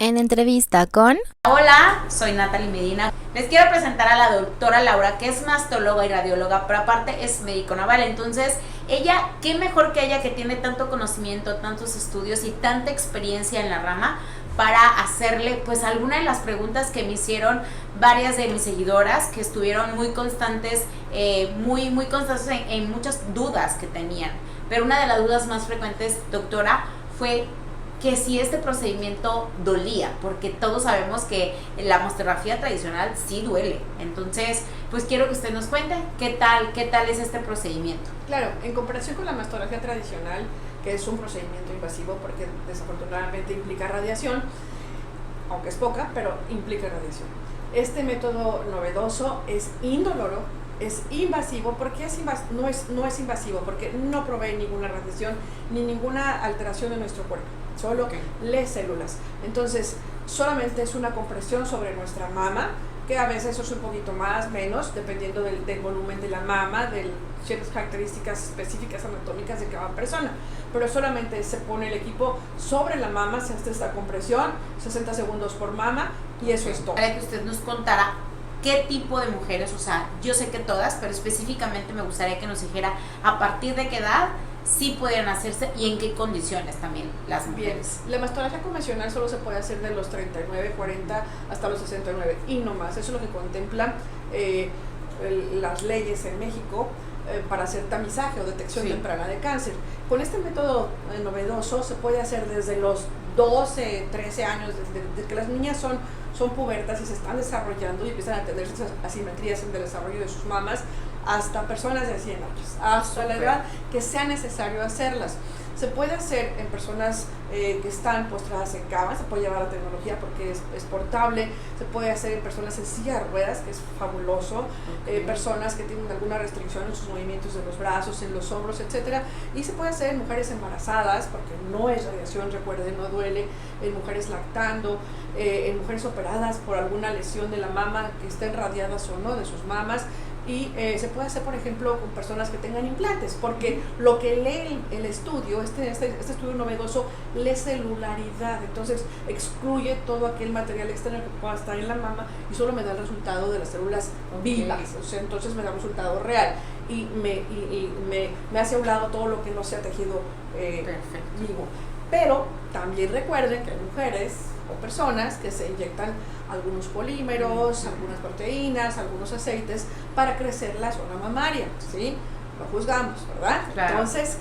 En entrevista con... Hola, soy Natalie Medina. Les quiero presentar a la doctora Laura, que es mastóloga y radióloga, pero aparte es médico naval. Entonces, ella, qué mejor que ella, que tiene tanto conocimiento, tantos estudios y tanta experiencia en la rama, para hacerle pues alguna de las preguntas que me hicieron varias de mis seguidoras, que estuvieron muy constantes, muy constantes en muchas dudas que tenían. Pero una de las dudas más frecuentes, doctora, fue que si este procedimiento dolía, porque todos sabemos que la mastografía tradicional sí duele. Entonces, pues quiero que usted nos cuente qué tal es este procedimiento. Claro, en comparación con la mastografía tradicional, que es un procedimiento invasivo porque desafortunadamente implica radiación, aunque es poca, pero implica radiación. Este método novedoso es indoloro, es invasivo. ¿Por qué no es invasivo? Porque no provee ninguna radiación ni ninguna alteración de nuestro cuerpo, solo las células. Entonces, solamente es una compresión sobre nuestra mama, que a veces es un poquito más, menos, dependiendo del volumen de la mama, de ciertas características específicas anatómicas de cada persona. Pero solamente se pone el equipo sobre la mama, se hace esta compresión, 60 segundos por mama, y eso es todo. Para que usted nos contara qué tipo de mujeres, o sea, yo sé que todas, pero específicamente me gustaría que nos dijera a partir de qué edad sí podían hacerse y en qué condiciones también las mujeres. Bien, la mastografía convencional solo se puede hacer de los 39, 40 hasta los 69 y no más. Eso es lo que contemplan las leyes en México para hacer tamizaje o detección temprana de cáncer. Con este método novedoso se puede hacer desde los 12, 13 años, desde que las niñas son pubertas y se están desarrollando y empiezan a tener esas asimetrías en el desarrollo de sus mamas, hasta personas de 100 años, hasta la edad que sea necesario hacerlas. Se puede hacer en personas que están postradas en cama, se puede llevar la tecnología porque es portable, se puede hacer en personas en silla de ruedas, que es fabuloso, personas que tienen alguna restricción en sus movimientos de los brazos, en los hombros, etc. Y se puede hacer en mujeres embarazadas, porque no es radiación, recuerden, no duele, en mujeres lactando, en mujeres operadas por alguna lesión de la mama, que estén radiadas o no de sus mamas. Y se puede hacer, por ejemplo, con personas que tengan implantes, porque lo que lee el estudio, este estudio novedoso, lee celularidad, entonces excluye todo aquel material externo que pueda estar en la mama y solo me da el resultado de las células vivas, o sea, entonces me da un resultado real y me hace a un lado todo lo que no sea tejido vivo. Pero también recuerden que hay mujeres o personas que se inyectan algunos polímeros, algunas proteínas, algunos aceites para crecer la zona mamaria, ¿sí? Lo juzgamos, ¿verdad? Claro. Entonces,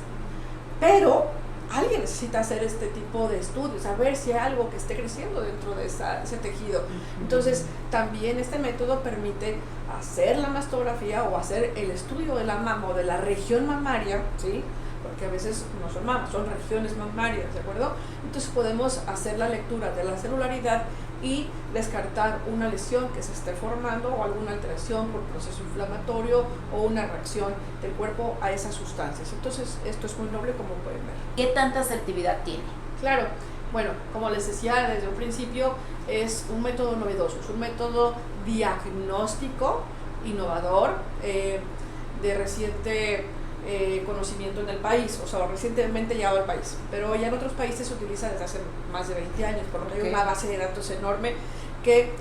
pero alguien necesita hacer este tipo de estudios, a ver si hay algo que esté creciendo dentro de ese tejido. Entonces, también este método permite hacer la mastografía o hacer el estudio de la mama o de la región mamaria, ¿sí? Porque a veces no son mamas, son regiones mamarias, ¿de acuerdo? Entonces podemos hacer la lectura de la celularidad y descartar una lesión que se esté formando o alguna alteración por proceso inflamatorio o una reacción del cuerpo a esas sustancias. Entonces esto es muy noble, como pueden ver. ¿Qué tanta asertividad tiene? Claro, bueno, como les decía desde un principio, es un método novedoso, es un método diagnóstico, innovador, de reciente conocimiento en el país, o sea, recientemente llegado al país, pero ya en otros países se utiliza desde hace más de 20 años, por lo que hay una base de datos enorme que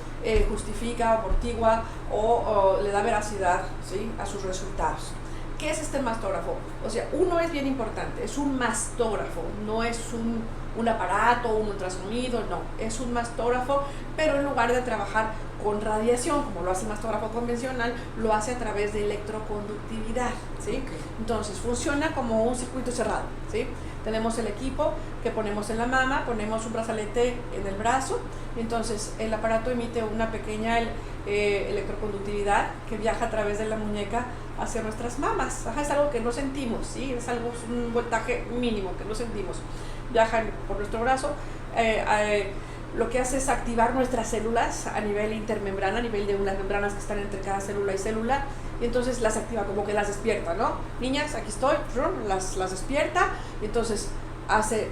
justifica, amortigua o le da veracidad, ¿sí?, a sus resultados. ¿Qué es este mastógrafo? O sea, uno es bien importante, es un mastógrafo, no es un aparato, un ultrasonido, no, es un mastógrafo, pero en lugar de trabajar con radiación, como lo hace el mastógrafo convencional, lo hace a través de electroconductividad, ¿sí? Entonces, funciona como un circuito cerrado, ¿sí? Tenemos el equipo que ponemos en la mama, ponemos un brazalete en el brazo, entonces el aparato emite una pequeña electroconductividad que viaja a través de la muñeca hacia nuestras mamas. Es algo que no sentimos, ¿sí? Es un voltaje mínimo que no sentimos. Viajan por nuestro brazo, lo que hace es activar nuestras células a nivel intermembrana, a nivel de unas membranas que están entre cada célula y célula, y entonces las activa, como que las despierta, ¿no? Niñas, aquí estoy, las despierta, y entonces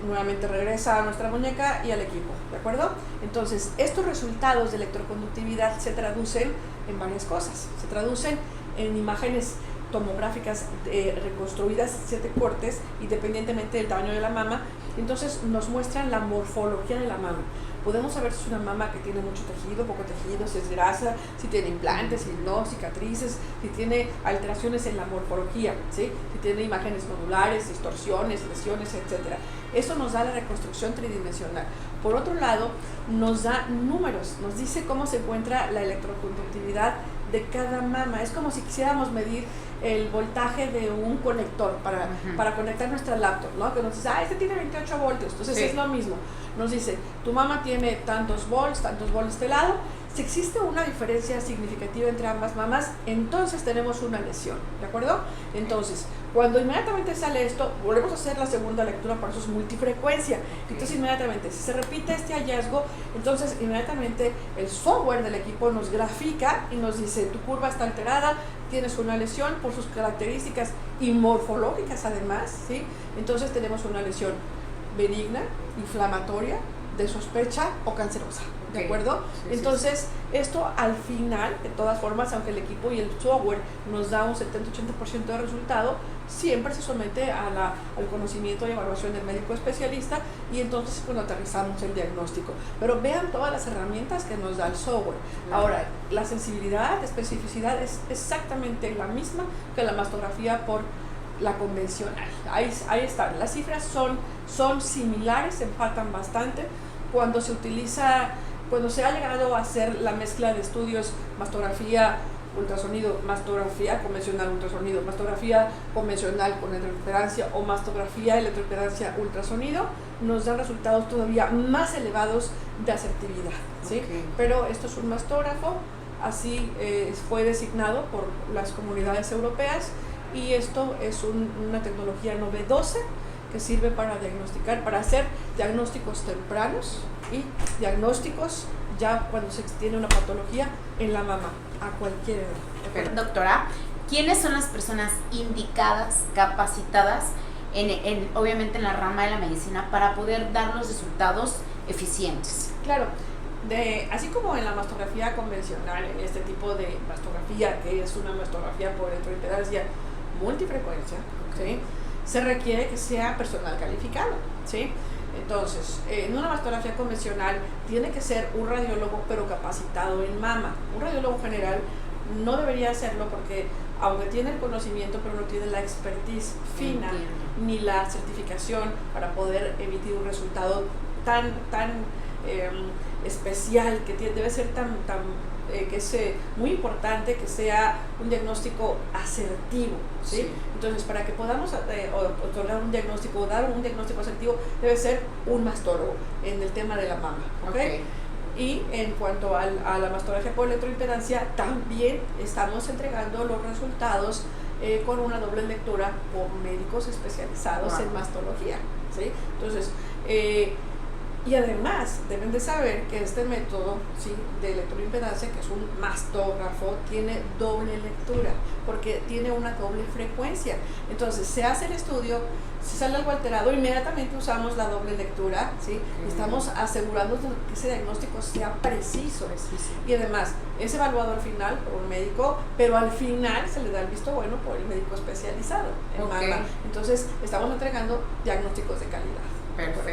nuevamente regresa a nuestra muñeca y al equipo, ¿de acuerdo? Entonces, estos resultados de electroconductividad se traducen en varias cosas, se traducen en imágenes tomográficas reconstruidas, 7 cortes, independientemente del tamaño de la mama. Entonces nos muestran la morfología de la mama. Podemos saber si es una mama que tiene mucho tejido, poco tejido, si es grasa, si tiene implantes, si no, cicatrices, si tiene alteraciones en la morfología, ¿sí? Si tiene imágenes nodulares, distorsiones, lesiones, etc. Eso nos da la reconstrucción tridimensional. Por otro lado, nos da números, nos dice cómo se encuentra la electroconductividad de cada mama. Es como si quisiéramos medir el voltaje de un conector para conectar nuestra laptop, ¿no? Que nos dice, este tiene 28 voltios, entonces es lo mismo. Nos dice, tu mama tiene tantos volts de este lado. Si existe una diferencia significativa entre ambas mamas, entonces tenemos una lesión, ¿de acuerdo? Entonces, cuando inmediatamente sale esto, volvemos a hacer la segunda lectura, por eso es multifrecuencia. Entonces, inmediatamente, si se repite este hallazgo, entonces inmediatamente el software del equipo nos grafica y nos dice, tu curva está alterada, tienes una lesión por sus características y morfológicas además, ¿sí? Entonces tenemos una lesión benigna, inflamatoria, de sospecha o cancerosa. ¿De acuerdo? Sí, entonces, esto al final, de todas formas, aunque el equipo y el software nos da un 70-80% de resultado, siempre se somete al conocimiento y evaluación del médico especialista y entonces cuando aterrizamos el diagnóstico. Pero vean todas las herramientas que nos da el software. Ahora, la sensibilidad, especificidad es exactamente la misma que la mastografía por la convencional. Ahí están. Las cifras son similares, empatan bastante. Cuando se ha llegado a hacer la mezcla de estudios, mastografía, ultrasonido, mastografía convencional, ultrasonido, mastografía convencional con electroimpedancia o mastografía, electroimpedancia, ultrasonido, nos dan resultados todavía más elevados de asertividad, ¿sí? Pero esto es un mastógrafo, así fue designado por las comunidades europeas y esto es una tecnología novedosa que sirve para diagnosticar, para hacer diagnósticos tempranos y diagnósticos ya cuando se tiene una patología en la mama, a cualquier edad. Doctora, ¿quiénes son las personas indicadas, capacitadas, obviamente en la rama de la medicina, para poder dar los resultados eficientes? Claro, así como en la mastografía convencional, en este tipo de mastografía, que es una mastografía por electroimpedancia multifrecuencia, ¿sí? Se requiere que sea personal calificado, ¿sí? Entonces, en una mastografía convencional tiene que ser un radiólogo pero capacitado en mama. Un radiólogo general no debería hacerlo porque aunque tiene el conocimiento pero no tiene la expertise fina ni la certificación para poder emitir un resultado tan especial, que debe ser que es muy importante que sea un diagnóstico asertivo, ¿sí? Sí. Entonces, para que podamos otorgar un diagnóstico o dar un diagnóstico asertivo, debe ser un mastólogo en el tema de la mama, ¿okay? Y en cuanto a la mastografía por electroimpedancia, también estamos entregando los resultados con una doble lectura por médicos especializados en mastología, ¿sí? Entonces, y además deben de saber que este método, ¿sí?, de electroimpedancia, que es un mastógrafo, tiene doble lectura porque tiene una doble frecuencia. Entonces se hace el estudio, si sale algo alterado, inmediatamente usamos la doble lectura, ¿sí? Estamos asegurando que ese diagnóstico sea preciso. Y además es evaluado al final por un médico, pero al final se le da el visto bueno por el médico especializado en mama. Entonces estamos entregando diagnósticos de calidad. Perfecto.